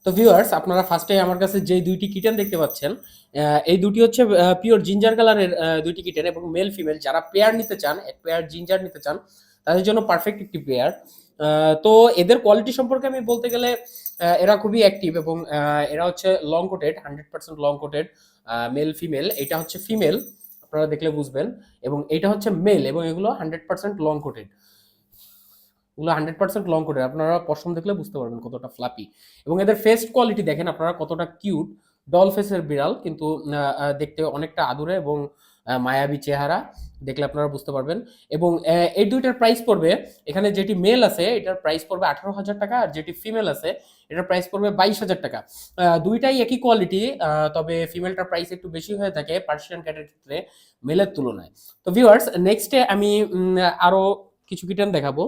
তো ভিউয়ার্স, আপনারা ফার্স্টে আমার কাছে যে দুইটি কিটেন দেখতে পাচ্ছেন, এই দুটি হচ্ছে পিওর জিঞ্জার কালারের দুইটি কিটেন, এবং মেল ফিমেল যারা পেয়ার নিতে চান, এক পেয়ার জিঞ্জার নিতে চান, তাদের জন্য পারফেক্ট একটি পেয়ার। তো এদের কোয়ালিটি সম্পর্কে আমি বলতে গেলে এরা খুবই অ্যাক্টিভ, এবং এরা হচ্ছে long coated, 100% long coated, male female. এটা হচ্ছে ফিমেল, আপনারা দেখলে বুঝবেন, এবং এটা হচ্ছে মেল, এবং এগুলো 100% লং কোটেড। এগুলো 100% লং কোটেড, আপনারা পশম দেখলে বুঝতে পারবেন কতটা ফ্লাপি। এবং এদের ফেস কোয়ালিটি দেখেন আপনারা কতটা কিউট, ডল ফেসের বিড়াল, কিন্তু দেখতে অনেকটা আদুরে এবং মায়াবী চেহারা, দেখলে আপনারা বুঝতে পারবেন। এবং এই দুইটার প্রাইস পড়বে, এখানে যেটি মেল আছে এটার প্রাইস পড়বে 18,000 টাকা, আর যেটি ফিমেল আছে এটার প্রাইস পড়বে 22,000 টাকা। দুইটাই একই কোয়ালিটি, তবে ফিমেলটার প্রাইস একটু বেশি হয়ে থাকে পার্সিয়ান ক্যাটের ক্ষেত্রে মেলের তুলনায়। তো ভিউয়ার্স, নেক্সটে আমি আরো কিছু কিটেন দেখাবো।